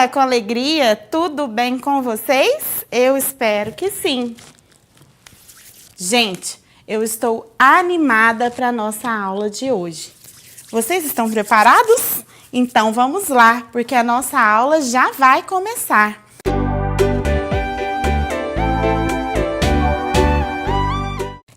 dia, com alegria, tudo bem com vocês? Eu espero que sim. Gente, eu estou animada para a nossa aula de hoje. Vocês estão preparados? Então vamos lá, porque a nossa aula já vai começar.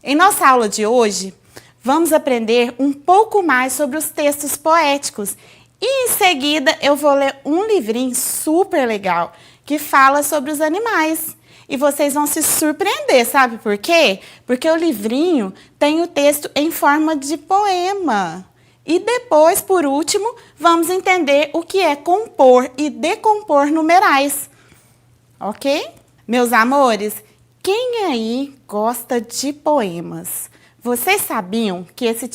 Em nossa aula de hoje, vamos aprender um pouco mais sobre os textos poéticos. E em seguida eu vou ler um livrinho super legal que fala sobre os animais. E vocês vão se surpreender, sabe por quê? Porque o livrinho tem o texto em forma de poema. E depois, por último, vamos entender o que é compor e decompor numerais. Ok? Meus amores, quem aí gosta de poemas? Vocês sabiam que esse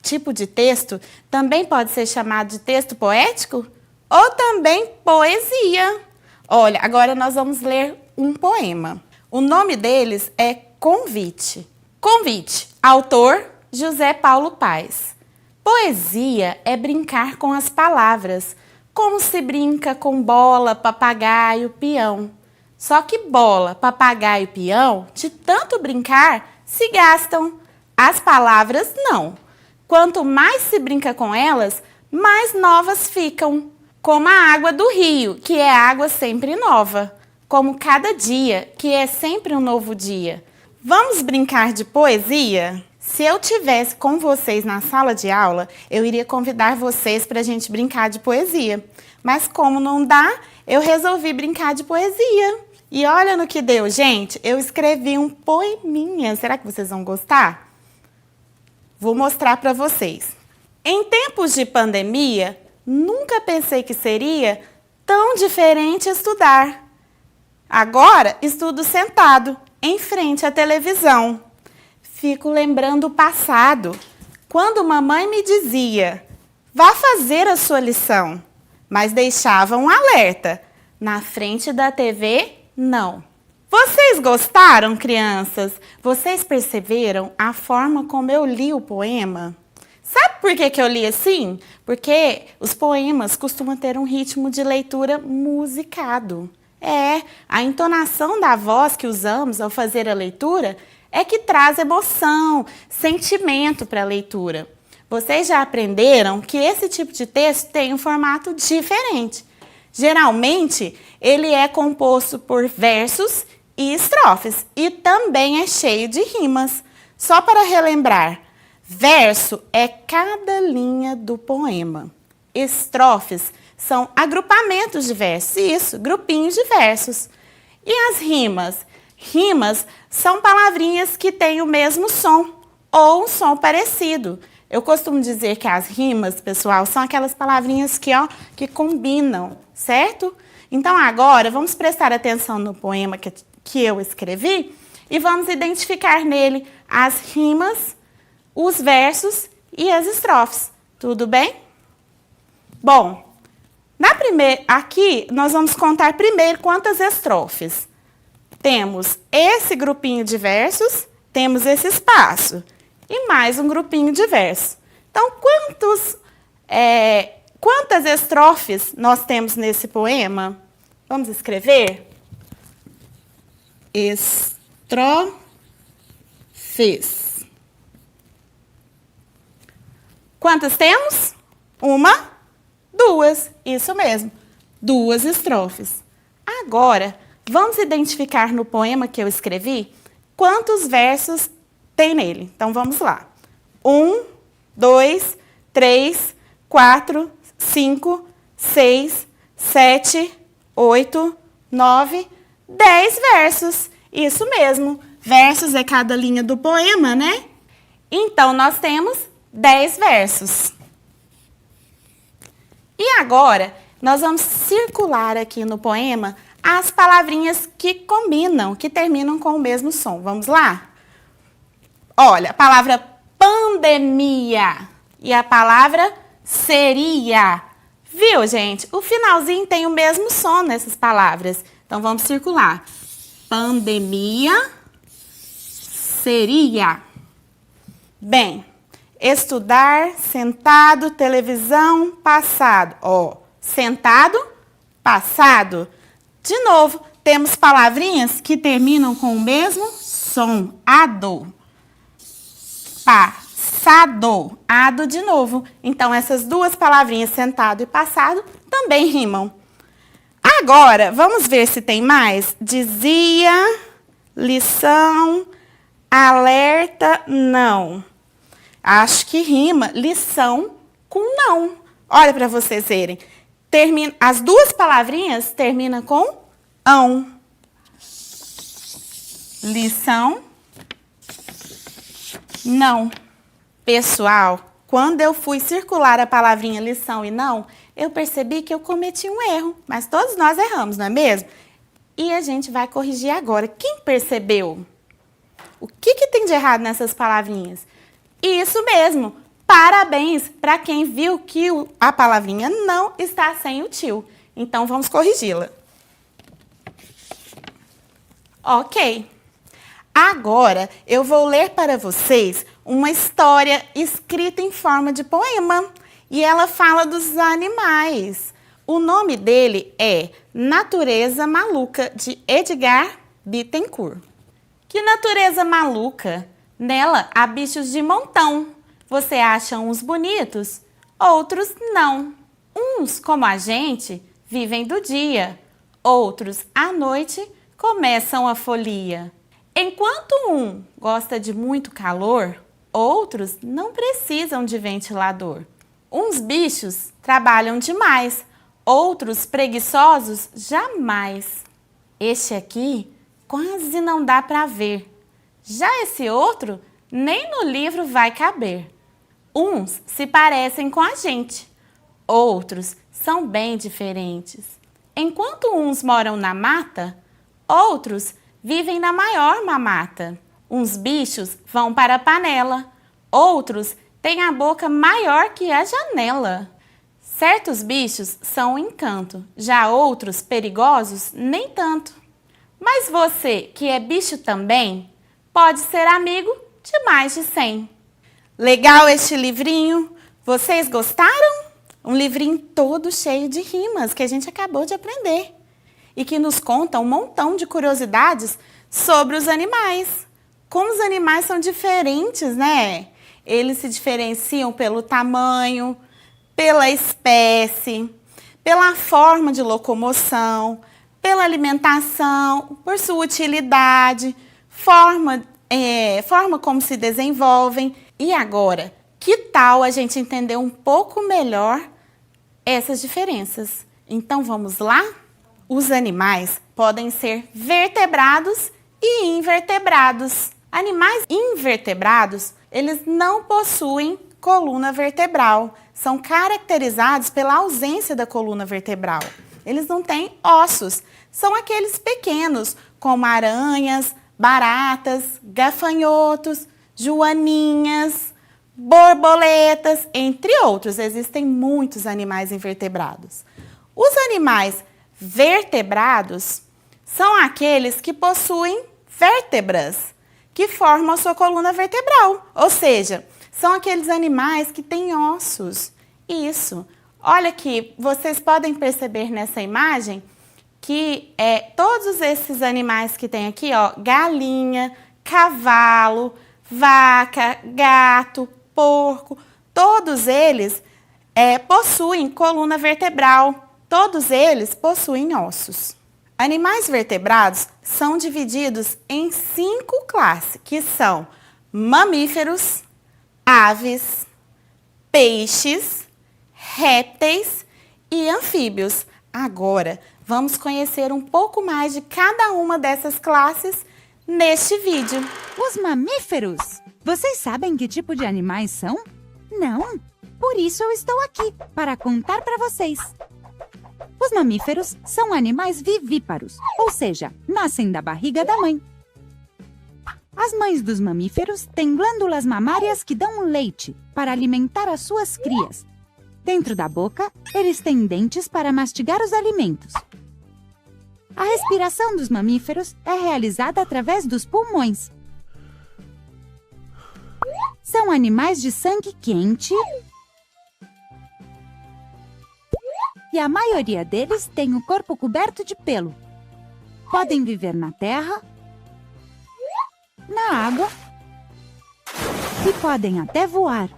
tipo de texto também pode ser chamado de texto poético? Ou também poesia. Olha, agora nós vamos ler um poema. O nome deles é Convite. Convite, autor José Paulo Paes. Poesia é brincar com as palavras, como se brinca com bola, papagaio, peão. Só que bola, papagaio e peão, de tanto brincar, se gastam. As palavras não. Quanto mais se brinca com elas, mais novas ficam. Como a água do rio, que é água sempre nova. Como cada dia, que é sempre um novo dia. Vamos brincar de poesia? Se eu tivesse com vocês na sala de aula, eu iria convidar vocês para a gente brincar de poesia. Mas como não dá, eu resolvi brincar de poesia. E olha no que deu, gente. Eu escrevi um poeminha. Será que vocês vão gostar? Vou mostrar para vocês. Em tempos de pandemia, nunca pensei que seria tão diferente estudar. Agora, estudo sentado, em frente à televisão. Fico lembrando o passado, quando mamãe me dizia, vá fazer a sua lição, mas deixava um alerta. Na frente da TV, não. Vocês gostaram, crianças? Vocês perceberam a forma como eu li o poema? Sabe por que eu li assim? Porque os poemas costumam ter um ritmo de leitura musicado. A entonação da voz que usamos ao fazer a leitura é que traz emoção, sentimento para a leitura. Vocês já aprenderam que esse tipo de texto tem um formato diferente. Geralmente, ele é composto por versos e estrofes, e também é cheio de rimas. Só para relembrar, verso é cada linha do poema. Estrofes são agrupamentos de versos, isso, grupinhos de versos. E as rimas? Rimas são palavrinhas que têm o mesmo som, ou um som parecido. Eu costumo dizer que as rimas, pessoal, são aquelas palavrinhas que combinam, certo? Então agora vamos prestar atenção no poema que eu escrevi e vamos identificar nele as rimas, os versos e as estrofes. Tudo bem? Bom, aqui nós vamos contar primeiro quantas estrofes. Temos esse grupinho de versos, temos esse espaço e mais um grupinho de versos. Então, quantas estrofes nós temos nesse poema? Vamos escrever? Estrofes. Quantas temos? Uma, duas. Isso mesmo, 2 estrofes. Agora, vamos identificar no poema que eu escrevi quantos versos tem nele. Então, vamos lá. 1, 2, 3, 4, 5, 6, 7, 8, 9, 10 versos. Isso mesmo. Versos é cada linha do poema, né? Então, nós temos 10 versos. E agora, nós vamos circular aqui no poema as palavrinhas que combinam, que terminam com o mesmo som. Vamos lá? Olha, a palavra pandemia e a palavra seria. Viu, gente? O finalzinho tem o mesmo som nessas palavras. Então, vamos circular. Pandemia, seria. Bem, estudar, sentado, televisão, passado. Ó, sentado, passado. De novo, temos palavrinhas que terminam com o mesmo som. Ado. Passado. Ado de novo. Então, essas duas palavrinhas, sentado e passado, também rimam. Agora, vamos ver se tem mais. Dizia, lição, alerta, não. Acho que rima lição com não. Olha para vocês verem. As duas palavrinhas terminam com ão. Lição, não. Pessoal, quando eu fui circular a palavrinha lição e não, eu percebi que eu cometi um erro. Mas todos nós erramos, não é mesmo? E a gente vai corrigir agora. Quem percebeu? O que tem de errado nessas palavrinhas? Isso mesmo. Parabéns para quem viu que a palavrinha não está sem o tio. Então, vamos corrigi-la. Ok. Agora, eu vou ler para vocês uma história escrita em forma de poema. E ela fala dos animais. O nome dele é Natureza Maluca, de Edgar Bittencourt. Que natureza maluca! Nela há bichos de montão. Você acha uns bonitos, outros não. Uns, como a gente, vivem do dia. Outros, à noite, começam a folia. Enquanto um gosta de muito calor, outros não precisam de ventilador. Uns bichos trabalham demais, outros preguiçosos jamais. Este aqui quase não dá para ver. Já esse outro nem no livro vai caber. Uns se parecem com a gente, outros são bem diferentes. Enquanto uns moram na mata, outros vivem na maior mamata. Uns bichos vão para a panela, outros têm a boca maior que a janela. Certos bichos são um encanto, já outros perigosos nem tanto. Mas você, que é bicho também, pode ser amigo de mais de 100. Legal este livrinho? Vocês gostaram? Um livrinho todo cheio de rimas que a gente acabou de aprender. E que nos conta um montão de curiosidades sobre os animais. Como os animais são diferentes, né? Eles se diferenciam pelo tamanho, pela espécie, pela forma de locomoção, pela alimentação, por sua utilidade, forma como se desenvolvem. E agora, que tal a gente entender um pouco melhor essas diferenças? Então, vamos lá? Os animais podem ser vertebrados e invertebrados. Animais invertebrados, eles não possuem coluna vertebral. São caracterizados pela ausência da coluna vertebral. Eles não têm ossos. São aqueles pequenos, como aranhas, baratas, gafanhotos, joaninhas, borboletas, entre outros. Existem muitos animais invertebrados. Os animais vertebrados são aqueles que possuem vértebras, que formam a sua coluna vertebral. Ou seja, são aqueles animais que têm ossos. Isso. Olha aqui, vocês podem perceber nessa imagem que todos esses animais que tem aqui, ó, galinha, cavalo, vaca, gato, porco, todos eles possuem coluna vertebral, todos eles possuem ossos. Animais vertebrados são divididos em 5 classes, que são mamíferos, aves, peixes, répteis e anfíbios. Agora, vamos conhecer um pouco mais de cada uma dessas classes neste vídeo. Os mamíferos! Vocês sabem que tipo de animais são? Não! Por isso eu estou aqui, para contar para vocês. Os mamíferos são animais vivíparos, ou seja, nascem da barriga da mãe. As mães dos mamíferos têm glândulas mamárias que dão leite para alimentar as suas crias. Dentro da boca, eles têm dentes para mastigar os alimentos. A respiração dos mamíferos é realizada através dos pulmões. São animais de sangue quente e a maioria deles tem o corpo coberto de pelo. Podem viver na terra, na água e podem até voar.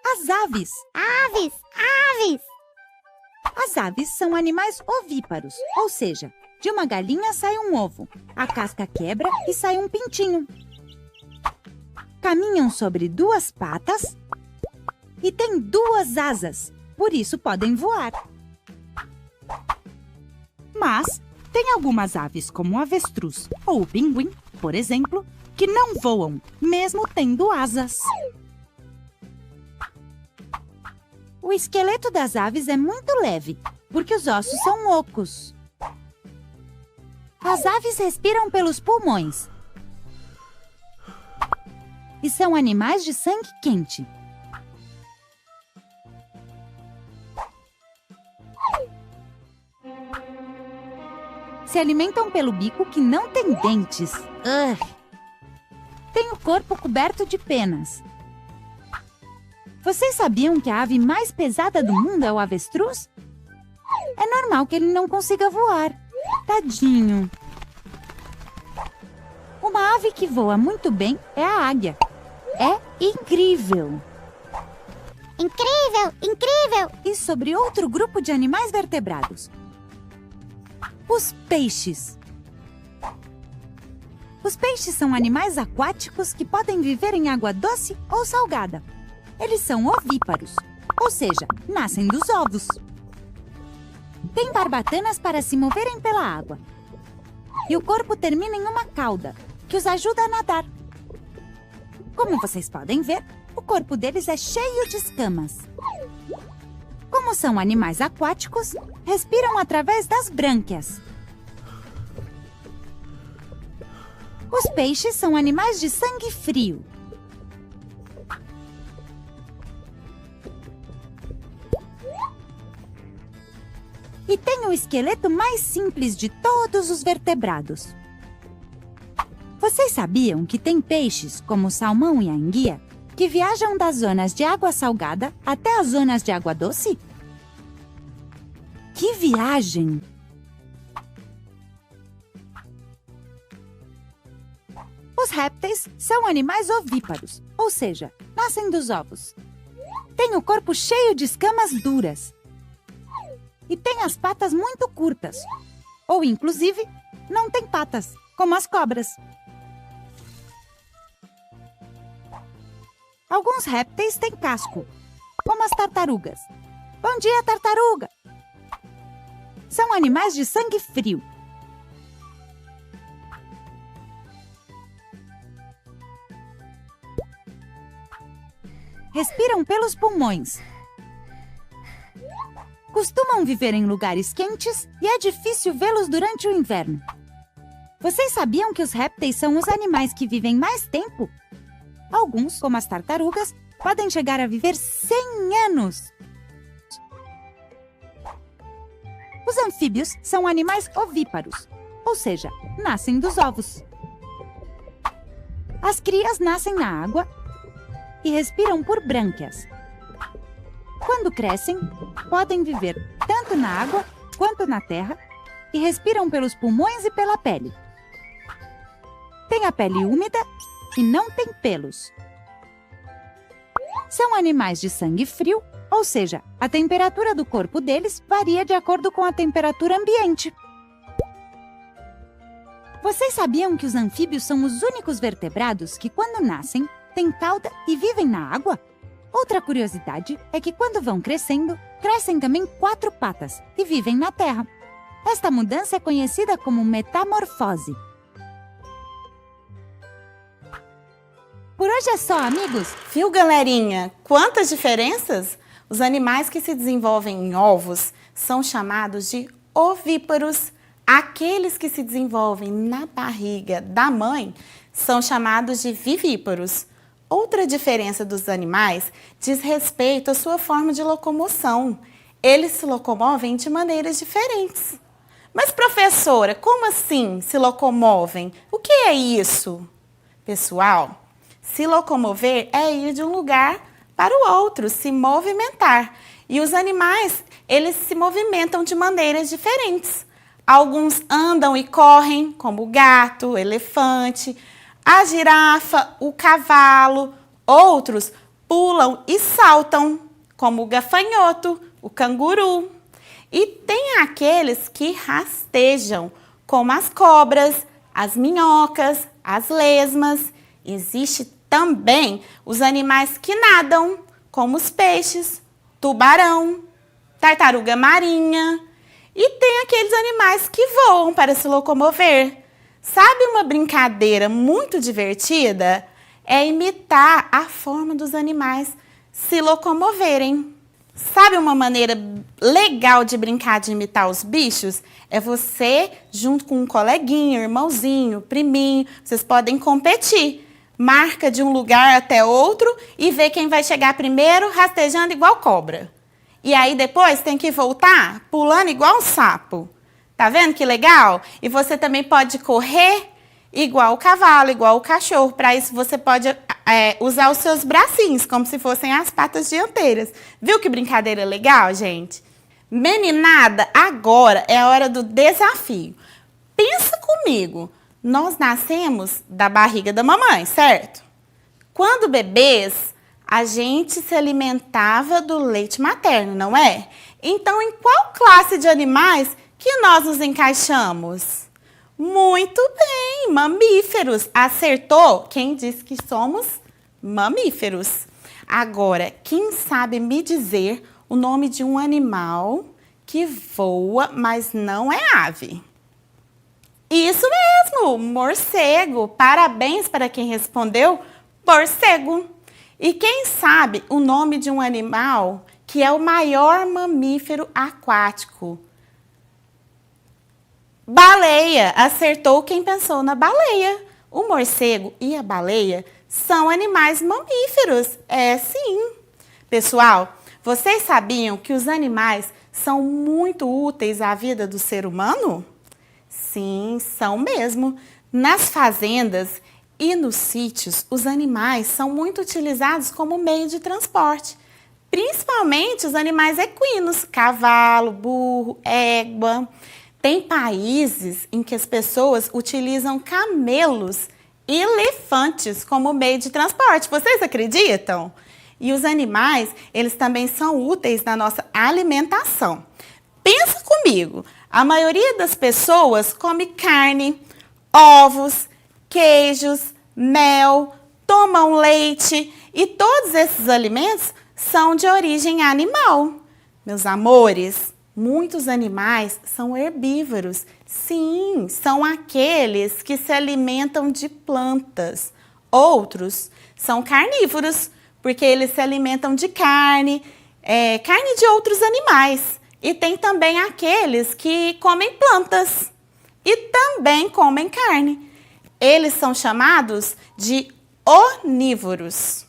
As aves. Aves, aves. As aves são animais ovíparos, ou seja, de uma galinha sai um ovo, a casca quebra e sai um pintinho. Caminham sobre 2 patas e têm 2 asas, por isso podem voar. Mas tem algumas aves, como o avestruz ou o pinguim, por exemplo, que não voam, mesmo tendo asas. O esqueleto das aves é muito leve, porque os ossos são ocos. As aves respiram pelos pulmões e são animais de sangue quente. Se alimentam pelo bico que não tem dentes. Tem o corpo coberto de penas. Vocês sabiam que a ave mais pesada do mundo é o avestruz? É normal que ele não consiga voar. Tadinho. Uma ave que voa muito bem é a águia. É incrível. Incrível, incrível. E sobre outro grupo de animais vertebrados. Os peixes. Os peixes são animais aquáticos que podem viver em água doce ou salgada. Eles são ovíparos, ou seja, nascem dos ovos. Têm barbatanas para se moverem pela água. E o corpo termina em uma cauda, que os ajuda a nadar. Como vocês podem ver, o corpo deles é cheio de escamas. Como são animais aquáticos, respiram através das brânquias. Os peixes são animais de sangue frio. E tem o esqueleto mais simples de todos os vertebrados. Vocês sabiam que tem peixes, como o salmão e a enguia, que viajam das zonas de água salgada até as zonas de água doce? Que viagem! Os répteis são animais ovíparos, ou seja, nascem dos ovos. Têm o corpo cheio de escamas duras. E têm as patas muito curtas. Ou, inclusive, não tem patas, como as cobras. Alguns répteis têm casco, como as tartarugas. Bom dia, tartaruga! São animais de sangue frio. Respiram pelos pulmões. Costumam viver em lugares quentes e é difícil vê-los durante o inverno. Vocês sabiam que os répteis são os animais que vivem mais tempo? Alguns, como as tartarugas, podem chegar a viver 100 anos. Os anfíbios são animais ovíparos, ou seja, nascem dos ovos. As crias nascem na água e respiram por brânquias. Quando crescem, podem viver tanto na água quanto na terra e respiram pelos pulmões e pela pele. Tem a pele úmida e não tem pelos. São animais de sangue frio, ou seja, a temperatura do corpo deles varia de acordo com a temperatura ambiente. Vocês sabiam que os anfíbios são os únicos vertebrados que, quando nascem, têm cauda e vivem na água? Outra curiosidade é que quando vão crescendo, crescem também 4 patas e vivem na terra. Esta mudança é conhecida como metamorfose. Por hoje é só, amigos. Viu, galerinha? Quantas diferenças? Os animais que se desenvolvem em ovos são chamados de ovíparos. Aqueles que se desenvolvem na barriga da mãe são chamados de vivíparos. Outra diferença dos animais diz respeito à sua forma de locomoção. Eles se locomovem de maneiras diferentes. Mas, professora, como assim se locomovem? O que é isso? Pessoal, se locomover é ir de um lugar para o outro se movimentar. E os animais, eles se movimentam de maneiras diferentes. Alguns andam e correm, como o gato, o elefante, a girafa, o cavalo. Outros pulam e saltam, como o gafanhoto, o canguru. E tem aqueles que rastejam, como as cobras, as minhocas, as lesmas. Existe também os animais que nadam, como os peixes, tubarão, tartaruga marinha. E tem aqueles animais que voam para se locomover. Sabe uma brincadeira muito divertida? É imitar a forma dos animais se locomoverem. Sabe uma maneira legal de brincar de imitar os bichos? É você, junto com um coleguinha, irmãozinho, priminho, vocês podem competir. Marca de um lugar até outro e vê quem vai chegar primeiro rastejando igual cobra. E aí depois tem que voltar pulando igual um sapo. Tá vendo que legal? E você também pode correr igual o cavalo, igual o cachorro. Para isso você pode usar os seus bracinhos, como se fossem as patas dianteiras. Viu que brincadeira legal, gente? Meninada, agora é a hora do desafio. Pensa comigo. Nós nascemos da barriga da mamãe, certo? Quando bebês, a gente se alimentava do leite materno, não é? Então, em qual classe de animais que nós nos encaixamos? Muito bem, mamíferos. Acertou quem disse que somos mamíferos. Agora, quem sabe me dizer o nome de um animal que voa, mas não é ave? Isso mesmo, morcego. Parabéns para quem respondeu morcego. E quem sabe o nome de um animal que é o maior mamífero aquático? Baleia. Acertou quem pensou na baleia. O morcego e a baleia são animais mamíferos. É sim. Pessoal, vocês sabiam que os animais são muito úteis à vida do ser humano? Sim, são mesmo. Nas fazendas e nos sítios, os animais são muito utilizados como meio de transporte. Principalmente os animais equinos, cavalo, burro, égua. Tem países em que as pessoas utilizam camelos e elefantes como meio de transporte. Vocês acreditam? E os animais, eles também são úteis na nossa alimentação. Pensa comigo, a maioria das pessoas come carne, ovos, queijos, mel, tomam leite e todos esses alimentos são de origem animal. Meus amores, muitos animais são herbívoros. Sim, são aqueles que se alimentam de plantas. Outros são carnívoros, porque eles se alimentam de carne, carne de outros animais. E tem também aqueles que comem plantas e também comem carne. Eles são chamados de onívoros.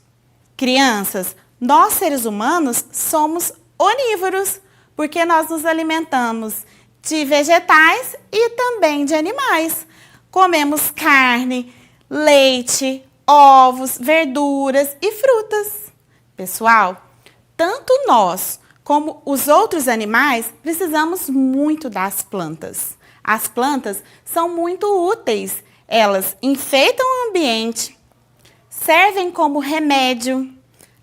Crianças, nós seres humanos somos onívoros, porque nós nos alimentamos de vegetais e também de animais. Comemos carne, leite, ovos, verduras e frutas. Pessoal, tanto nós como os outros animais precisamos muito das plantas. As plantas são muito úteis. Elas enfeitam o ambiente, servem como remédio,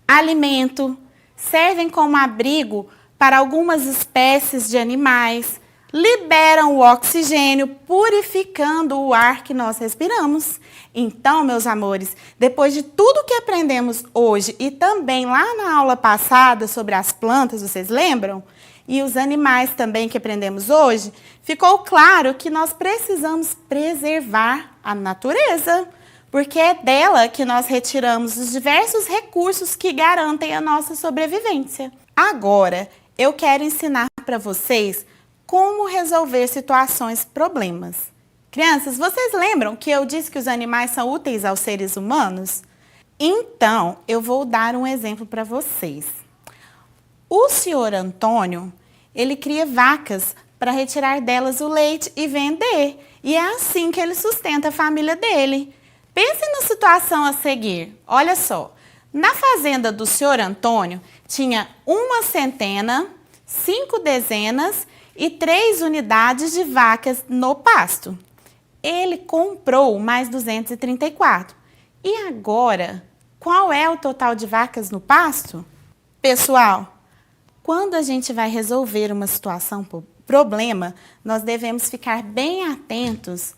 alimento, servem como abrigo para algumas espécies de animais, liberam o oxigênio, purificando o ar que nós respiramos. Então, meus amores, depois de tudo que aprendemos hoje e também lá na aula passada sobre as plantas, vocês lembram? E os animais também que aprendemos hoje, ficou claro que nós precisamos preservar a natureza, porque é dela que nós retiramos os diversos recursos que garantem a nossa sobrevivência. Agora, eu quero ensinar para vocês como resolver situações, problemas. Crianças, vocês lembram que eu disse que os animais são úteis aos seres humanos? Então, eu vou dar um exemplo para vocês. O senhor Antônio, ele cria vacas para retirar delas o leite e vender. E é assim que ele sustenta a família dele. Pense na situação a seguir. Olha só, Na fazenda do senhor Antônio, tinha 1 centena, 5 dezenas e 3 unidades de vacas no pasto. Ele comprou mais 234. E agora, qual é o total de vacas no pasto? Pessoal, quando a gente vai resolver uma situação, problema, nós devemos ficar bem atentos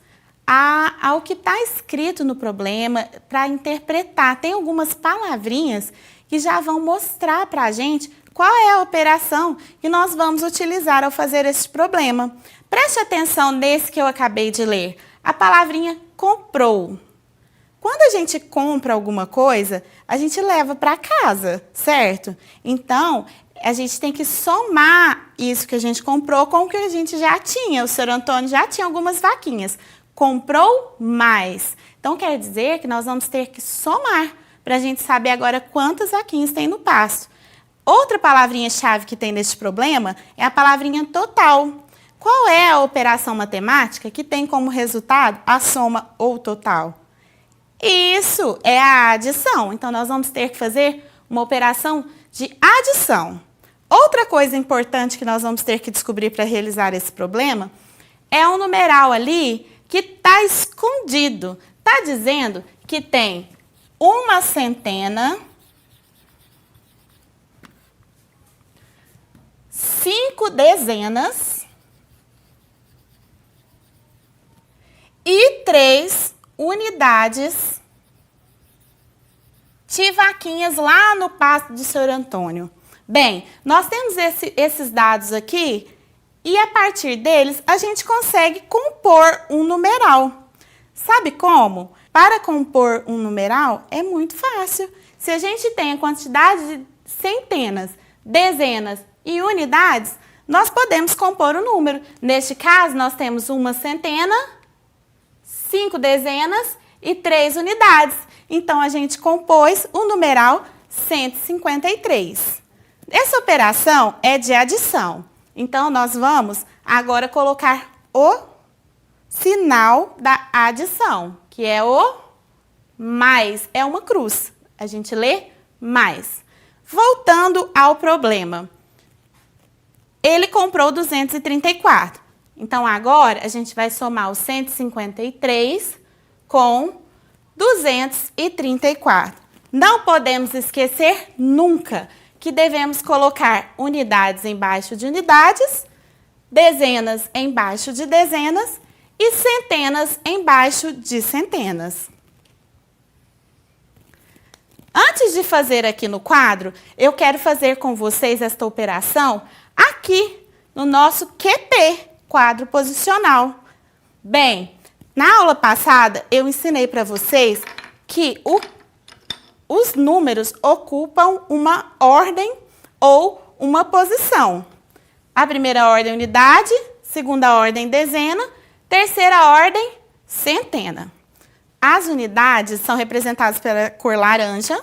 ao que está escrito no problema para interpretar. Tem algumas palavrinhas que já vão mostrar para a gente qual é a operação que nós vamos utilizar ao fazer esse problema. Preste atenção nesse que eu acabei de ler. A palavrinha comprou. Quando a gente compra alguma coisa, a gente leva para casa, certo? Então, a gente tem que somar isso que a gente comprou com o que a gente já tinha. O senhor Antônio já tinha algumas vaquinhas. Comprou mais. Então, quer dizer que nós vamos ter que somar para a gente saber agora quantas vaquinhas tem no pasto. Outra palavrinha-chave que tem neste problema é a palavrinha total. Qual é a operação matemática que tem como resultado a soma ou total? Isso é a adição. Então, nós vamos ter que fazer uma operação de adição. Outra coisa importante que nós vamos ter que descobrir para realizar esse problema é um numeral ali que está escondido. Está dizendo que tem 1 centena, 5 dezenas e 3 unidades de vaquinhas lá no pasto do senhor Antônio. Bem, nós temos esses dados aqui e a partir deles a gente consegue compor um numeral. Sabe como? Para compor um numeral é muito fácil. Se a gente tem a quantidade de centenas, dezenas e unidades, nós podemos compor o número. Neste caso, nós temos 1 centena, 5 dezenas e 3 unidades. Então, a gente compôs o numeral 153. Essa operação é de adição. Então, nós vamos agora colocar o sinal da adição, que é o mais. É uma cruz. A gente lê mais. Voltando ao problema. Ele comprou 234. Então, agora, a gente vai somar o 153 com 234. Não podemos esquecer nunca que devemos colocar unidades embaixo de unidades, dezenas embaixo de dezenas e centenas embaixo de centenas. Antes de fazer aqui no quadro, eu quero fazer com vocês esta operação aqui no nosso QP, quadro posicional. Bem, na aula passada eu ensinei para vocês que os números ocupam uma ordem ou uma posição. A primeira ordem, unidade, segunda ordem, dezena, terceira ordem, centena. As unidades são representadas pela cor laranja,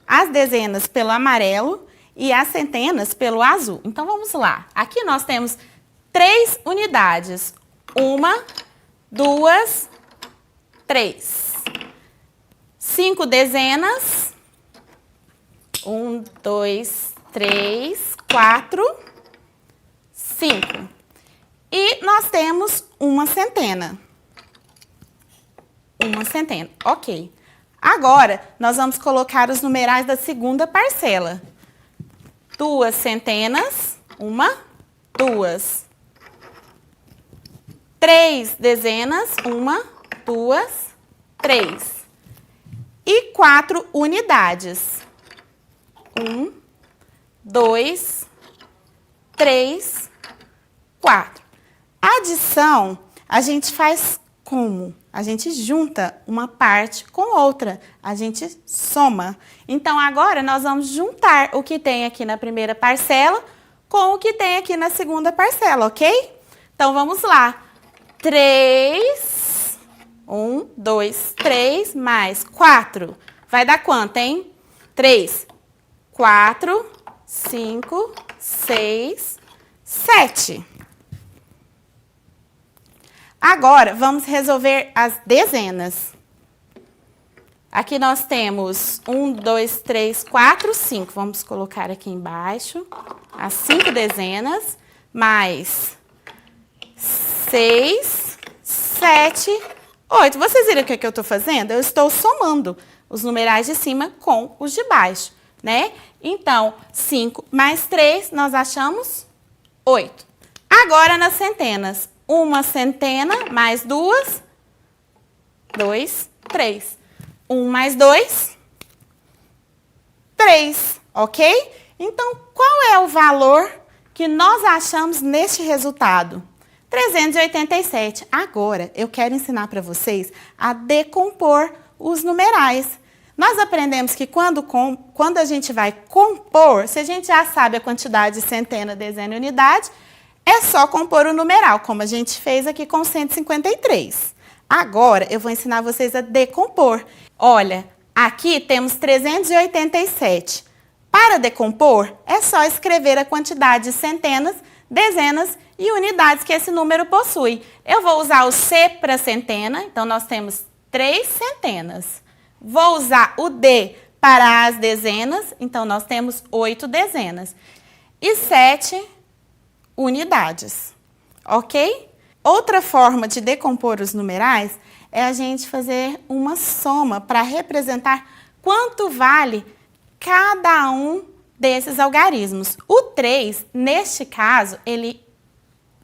as dezenas pelo amarelo e as centenas pelo azul. Então, vamos lá. Aqui nós temos 3 unidades. 1, 2, 3. 5 dezenas. 1, 2, 3, 4, 5. E nós temos 1 centena. 1 centena, ok. Agora, nós vamos colocar os numerais da segunda parcela. 2 centenas, 1, 2. 3 dezenas, 1, 2, 3. E 4 unidades. 1, 2, 3, 4. A adição, a gente faz como? A gente junta uma parte com outra, a gente soma. Então, agora nós vamos juntar o que tem aqui na primeira parcela com o que tem aqui na segunda parcela, ok? Então, vamos lá. 3, 1, 2, 3, mais 4. Vai dar quanto, hein? 3, 4, 5, 6, 7. Agora, vamos resolver as dezenas. Aqui nós temos 1, 2, 3, 4, 5. Vamos colocar aqui embaixo as 5 dezenas, mais 6, 7, 8. Vocês viram o que eu estou fazendo? Eu estou somando os numerais de cima com os de baixo, né? Então, 5 mais 3, nós achamos 8. Agora, nas centenas. 1 centena mais 2, 2, 3. 1 mais 2, 3, ok? Então, qual é o valor que nós achamos neste resultado? 387. Agora, eu quero ensinar para vocês a decompor os numerais. Nós aprendemos que quando a gente vai compor, se a gente já sabe a quantidade de centena, dezena e unidade, é só compor o numeral, como a gente fez aqui com 153. Agora, eu vou ensinar vocês a decompor. Olha, aqui temos 387. Para decompor, é só escrever a quantidade de centenas, dezenas e unidades que esse número possui. Eu vou usar o C para centena, então nós temos 3 centenas. Vou usar o D para as dezenas, então nós temos 8 dezenas. E 7 unidades, ok? Outra forma de decompor os numerais é a gente fazer uma soma para representar quanto vale cada um desses algarismos. O 3, neste caso, ele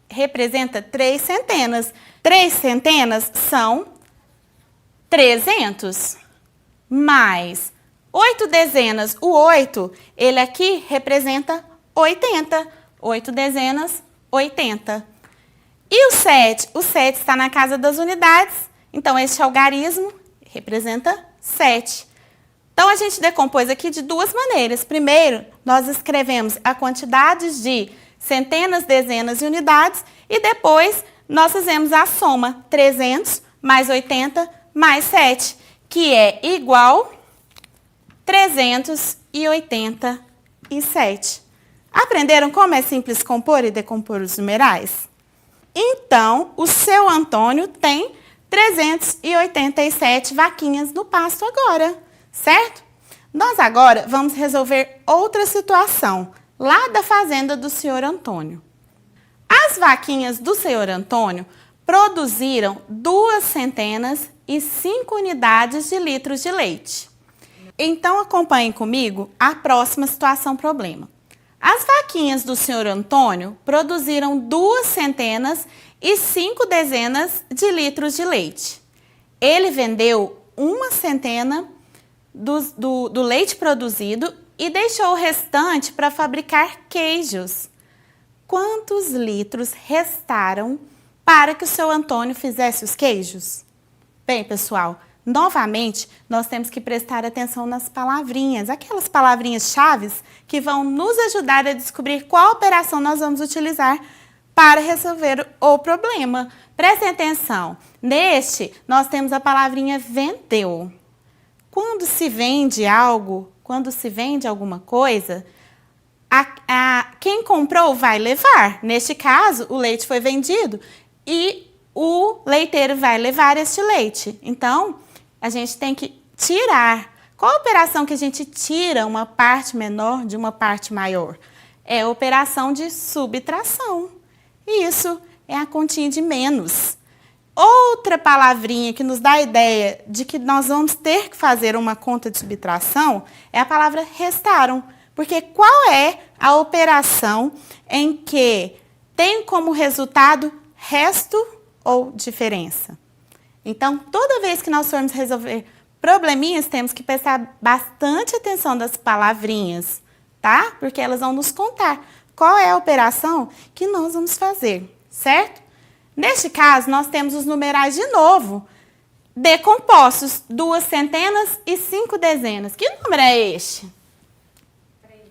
representa 3 centenas. 3 centenas são 300, mais 8 dezenas. O 8, ele aqui representa 80. 8 dezenas, 80. E o 7? O 7 está na casa das unidades, então este algarismo representa 7. Então, a gente decompôs aqui de duas maneiras. Primeiro, nós escrevemos a quantidade de centenas, dezenas e unidades, e depois nós fizemos a soma 300 mais 80 mais 7, que é igual 387. Aprenderam como é simples compor e decompor os numerais? Então, o seu Antônio tem 387 vaquinhas no pasto agora, certo? Nós agora vamos resolver outra situação, lá da fazenda do senhor Antônio. As vaquinhas do senhor Antônio produziram 2 centenas e 5 unidades de litros de leite. Então, acompanhem comigo a próxima situação-problema. As vaquinhas do senhor Antônio produziram 2 centenas e 5 dezenas de litros de leite. Ele vendeu 1 centena do leite produzido e deixou o restante para fabricar queijos. Quantos litros restaram para que o seu Antônio fizesse os queijos? Bem, pessoal, novamente, nós temos que prestar atenção nas palavrinhas, aquelas palavrinhas-chave que vão nos ajudar a descobrir qual operação nós vamos utilizar para resolver o problema. Prestem atenção. Neste, nós temos a palavrinha vendeu. Quando se vende algo, quando se vende alguma coisa, quem comprou vai levar. Neste caso, o leite foi vendido e o leiteiro vai levar este leite. Então, a gente tem que tirar. Qual a operação que a gente tira uma parte menor de uma parte maior? É a operação de subtração. Isso é a continha de menos. Outra palavrinha que nos dá a ideia de que nós vamos ter que fazer uma conta de subtração é a palavra restaram. Porque qual é a operação em que tem como resultado resto ou diferença? Então, toda vez que nós formos resolver probleminhas, temos que prestar bastante atenção das palavrinhas, tá? Porque elas vão nos contar qual é a operação que nós vamos fazer, certo? Neste caso, nós temos os numerais de novo, decompostos, 2 centenas e 5 dezenas. Que número é este? 3.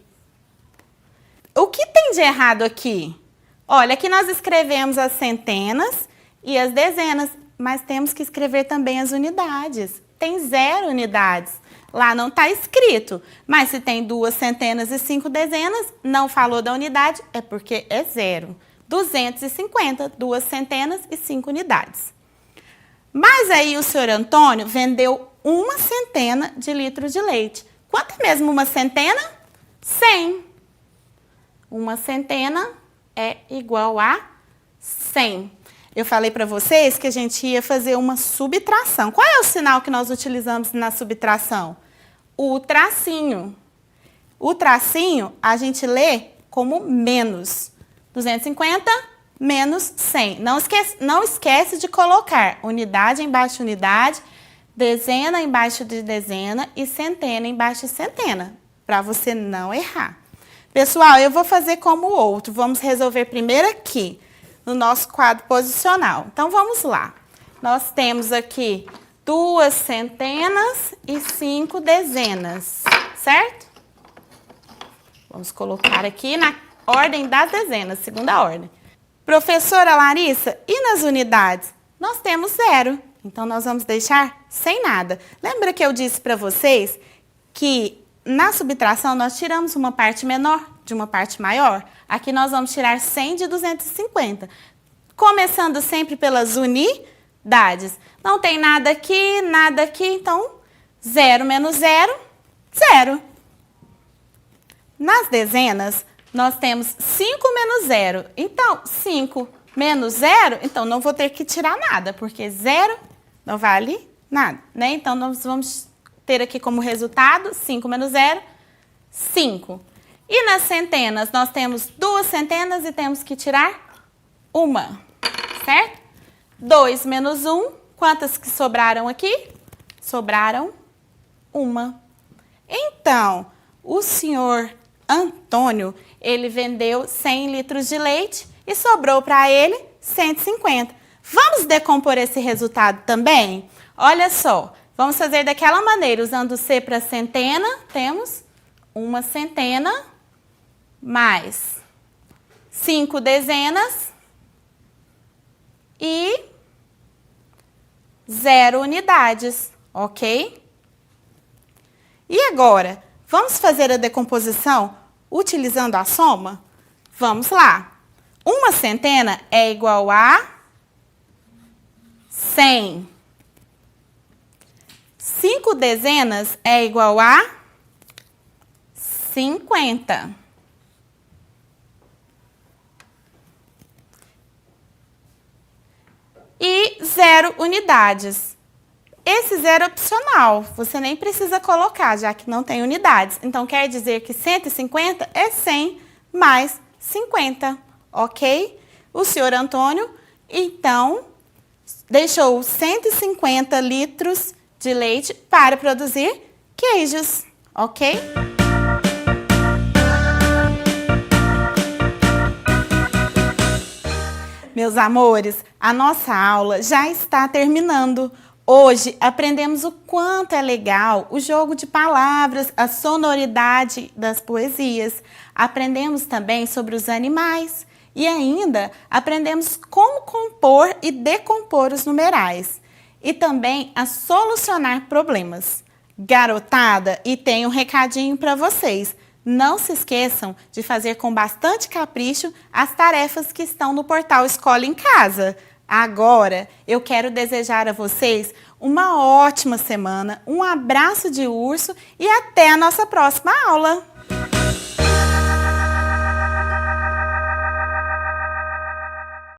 O que tem de errado aqui? Olha, aqui nós escrevemos as centenas e as dezenas, mas temos que escrever também as unidades. Tem 0 unidades. Lá não está escrito, mas se tem 2 centenas e 5 dezenas, não falou da unidade, é porque é 0. 250, 2 centenas e 5 unidades. Mas aí o senhor Antônio vendeu uma centena de litro de leite. Quanto é mesmo uma centena? 100. Uma centena é igual a 100. Eu falei para vocês que a gente ia fazer uma subtração. Qual é o sinal que nós utilizamos na subtração? O tracinho. O tracinho a gente lê como menos. 250 menos 100. Não esquece de colocar unidade embaixo de unidade, dezena embaixo de dezena e centena embaixo de centena, para você não errar. Pessoal, eu vou fazer como o outro. Vamos resolver primeiro aqui, no nosso quadro posicional. Então, vamos lá. Nós temos aqui 2 centenas e 5 dezenas, certo? Vamos colocar aqui na ordem das dezenas, segunda ordem. Professora Larissa, e nas unidades? Nós temos 0, então nós vamos deixar sem nada. Lembra que eu disse para vocês que na subtração nós tiramos uma parte menor de uma parte maior? Aqui nós vamos tirar 100 de 250. Começando sempre pelas unidades. Não tem nada aqui, então 0 menos 0, 0. Nas dezenas, nós temos 5 menos 0. Então, 5 menos 0, então não vou ter que tirar nada, porque 0 não vale nada, né? Então, nós vamos ter aqui como resultado 5 menos 0, 5. E nas centenas, nós temos 2 centenas e temos que tirar uma, certo? 2 menos 1, quantas que sobraram aqui? Sobraram uma. Então, o senhor Antônio, ele vendeu 100 litros de leite e sobrou para ele 150. Vamos decompor esse resultado também? Olha só, vamos fazer daquela maneira, usando o C para centena, temos uma centena mais 5 dezenas e 0 unidades, ok? E agora, vamos fazer a decomposição utilizando a soma? Vamos lá. Uma centena é igual a 100. 5 dezenas é igual a 50. E 0 unidades. Esse 0 é opcional, você nem precisa colocar, já que não tem unidades. Então, quer dizer que 150 é 100 mais 50, ok? O senhor Antônio, então, deixou 150 litros de leite para produzir queijos, ok? Meus amores, a nossa aula já está terminando. Hoje aprendemos o quanto é legal o jogo de palavras, a sonoridade das poesias. Aprendemos também sobre os animais e ainda aprendemos como compor e decompor os numerais. E também a solucionar problemas. Garotada, e tem um recadinho para vocês. Não se esqueçam de fazer com bastante capricho as tarefas que estão no portal Escola em Casa. Agora, eu quero desejar a vocês uma ótima semana, um abraço de urso e até a nossa próxima aula!